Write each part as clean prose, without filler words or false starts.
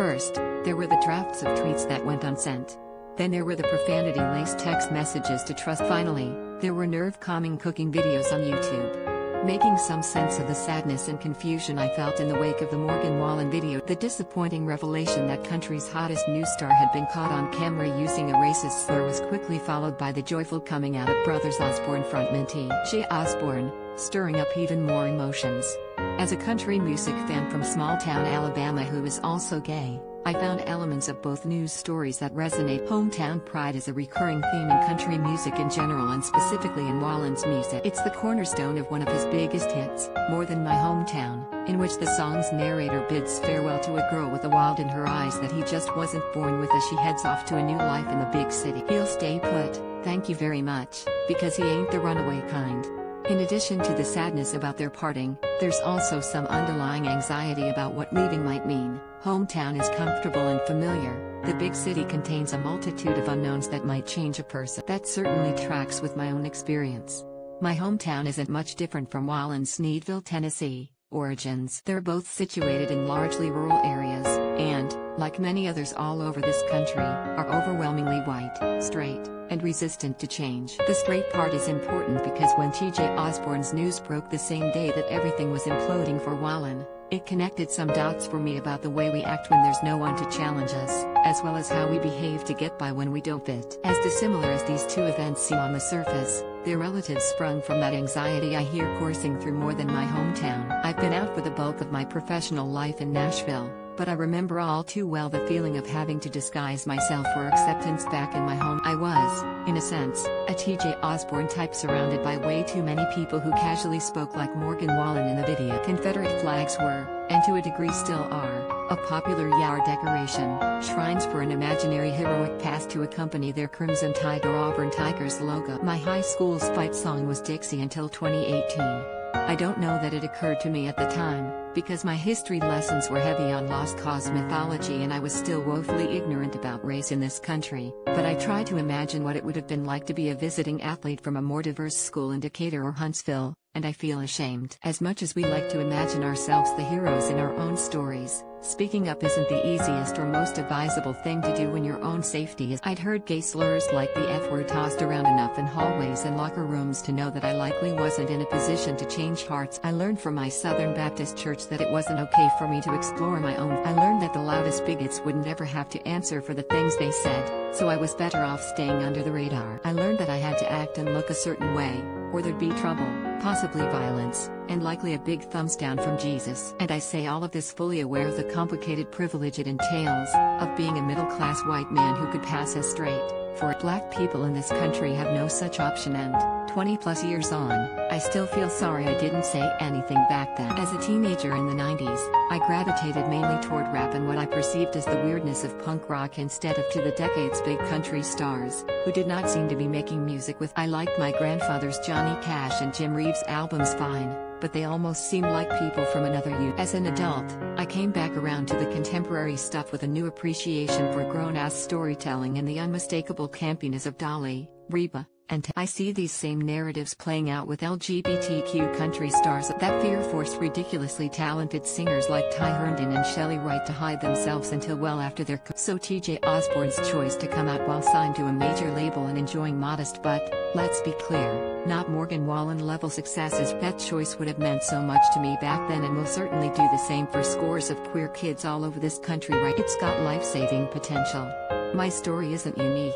First, there were the drafts of tweets that went unsent. Then there were the profanity-laced text messages to trust. Finally, there were nerve-calming cooking videos on YouTube. Making some sense of the sadness and confusion I felt in the wake of the Morgan Wallen video, the disappointing revelation that country's hottest news star had been caught on camera using a racist slur was quickly followed by the joyful coming out of Brothers Osborne frontman T.J. Osborne, stirring up even more emotions. As a country music fan from small-town Alabama who is also gay, I found elements of both news stories that resonate. Hometown pride is a recurring theme in country music in general and specifically in Wallen's music. It's the cornerstone of one of his biggest hits, More Than My Hometown, in which the song's narrator bids farewell to a girl with a wild in her eyes that he just wasn't born with as she heads off to a new life in the big city. He'll stay put, thank you very much, because he ain't the runaway kind. In addition to the sadness about their parting, there's also some underlying anxiety about what leaving might mean. Hometown is comfortable and familiar, the big city contains a multitude of unknowns that might change a person. That certainly tracks with my own experience. My hometown isn't much different from Wallen's Sneedville, Tennessee, origins. They're both situated in largely rural areas, and, like many others all over this country, are overwhelmingly white, straight, and resistant to change. The straight part is important because when T.J. Osborne's news broke the same day that everything was imploding for Wallen, it connected some dots for me about the way we act when there's no one to challenge us, as well as how we behave to get by when we don't fit. As dissimilar as these two events seem on the surface, their relatives sprung from that anxiety I hear coursing through More Than My Hometown. I've been out for the bulk of my professional life in Nashville, but I remember all too well the feeling of having to disguise myself for acceptance back in my home. I was, in a sense, a T.J. Osborne type surrounded by way too many people who casually spoke like Morgan Wallen in the video. Confederate flags were, and to a degree still are, a popular yard decoration, shrines for an imaginary heroic past to accompany their crimson tide or Auburn Tigers logo. My high school's fight song was Dixie until 2018. I don't know that it occurred to me at the time, because my history lessons were heavy on lost cause mythology and I was still woefully ignorant about race in this country, but I try to imagine what it would have been like to be a visiting athlete from a more diverse school in Decatur or Huntsville, and I feel ashamed. As much as we like to imagine ourselves the heroes in our own stories, speaking up isn't the easiest or most advisable thing to do when your own safety is. I'd heard gay slurs like the F word tossed around enough in hallways and locker rooms to know that I likely wasn't in a position to change hearts. I learned from my Southern Baptist church that it wasn't okay for me to explore my own. I learned that the loudest bigots wouldn't ever have to answer for the things they said, so I was better off staying under the radar. I learned that I had to act and look a certain way, or there'd be trouble, possibly violence, and likely a big thumbs down from Jesus. And I say all of this fully aware of the complicated privilege it entails, of being a middle-class white man who could pass as straight, for black people in this country have no such option and, 20+ years on, I still feel sorry I didn't say anything back then. As a teenager in the 90s, I gravitated mainly toward rap and what I perceived as the weirdness of punk rock instead of to the decade's big country stars, who did not seem to be making music with. I liked my grandfather's Johnny Cash and Jim Reeves albums fine, but they almost seemed like people from another youth. As an adult, I came back around to the contemporary stuff with a new appreciation for grown-ass storytelling and the unmistakable campiness of Dolly, Reba, and I see these same narratives playing out with LGBTQ country stars that fear forced ridiculously talented singers like Ty Herndon and Shelley Wright to hide themselves until well after their so T.J. Osborne's choice to come out while signed to a major label and enjoying modest but, let's be clear, not Morgan Wallen level successes. That choice would have meant so much to me back then and will certainly do the same for scores of queer kids all over this country. Right? It's got life-saving potential. My story isn't unique.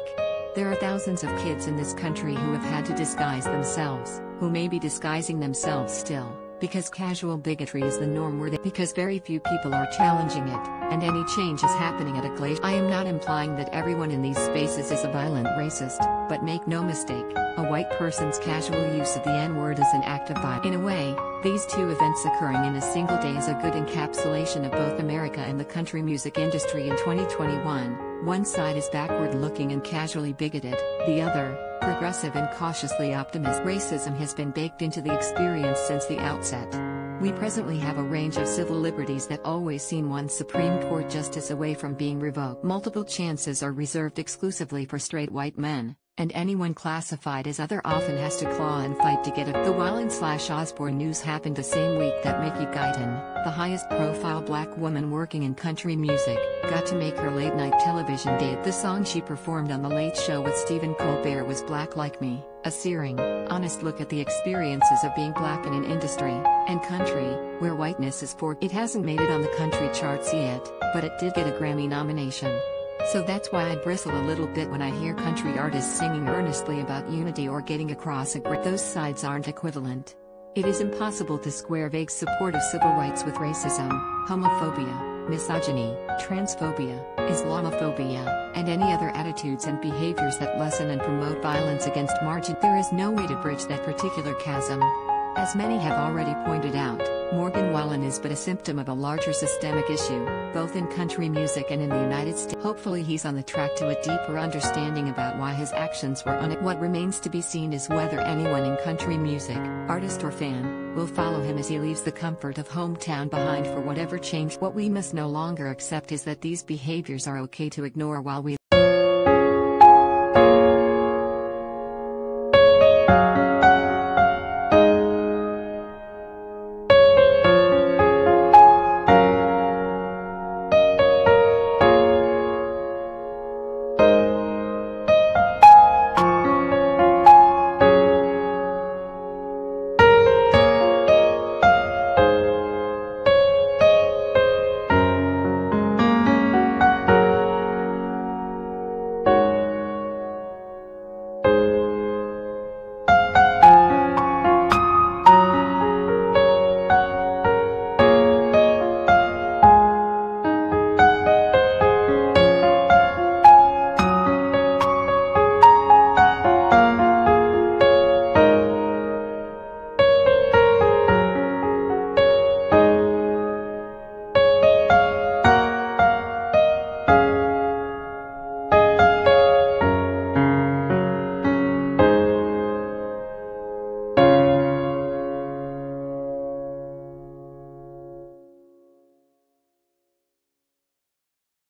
There are thousands of kids in this country who have had to disguise themselves, who may be disguising themselves still, because casual bigotry is the norm because very few people are challenging it, and any change is happening at a glacier. I am not implying that everyone in these spaces is a violent racist, but make no mistake, a white person's casual use of the N-word is an act of violence. In a way, these two events occurring in a single day is a good encapsulation of both America and the country music industry in 2021. One side is backward-looking and casually bigoted, the other, progressive and cautiously optimistic. Racism has been baked into the experience since the outset. We presently have a range of civil liberties that always seen one Supreme Court justice away from being revoked. Multiple chances are reserved exclusively for straight white men, and anyone classified as other often has to claw and fight to get it. The Wallen/Osborne news happened the same week that Mickey Guyton, the highest-profile black woman working in country music, got to make her late-night television debut. The song she performed on The Late Show with Stephen Colbert was Black Like Me, a searing, honest look at the experiences of being black in an industry, and country, where whiteness is for. It hasn't made it on the country charts yet, but it did get a Grammy nomination. So that's why I bristle a little bit when I hear country artists singing earnestly about unity or getting across a great. Those sides aren't equivalent. It is impossible to square vague support of civil rights with racism, homophobia, misogyny, transphobia, Islamophobia, and any other attitudes and behaviors that lessen and promote violence against margin. There is no way to bridge that particular chasm. As many have already pointed out, Morgan Wallen is but a symptom of a larger systemic issue, both in country music and in the United States. Hopefully he's on the track to a deeper understanding about why his actions were What remains to be seen is whether anyone in country music, artist or fan, will follow him as he leaves the comfort of hometown behind for whatever change. What we must no longer accept is that these behaviors are okay to ignore while we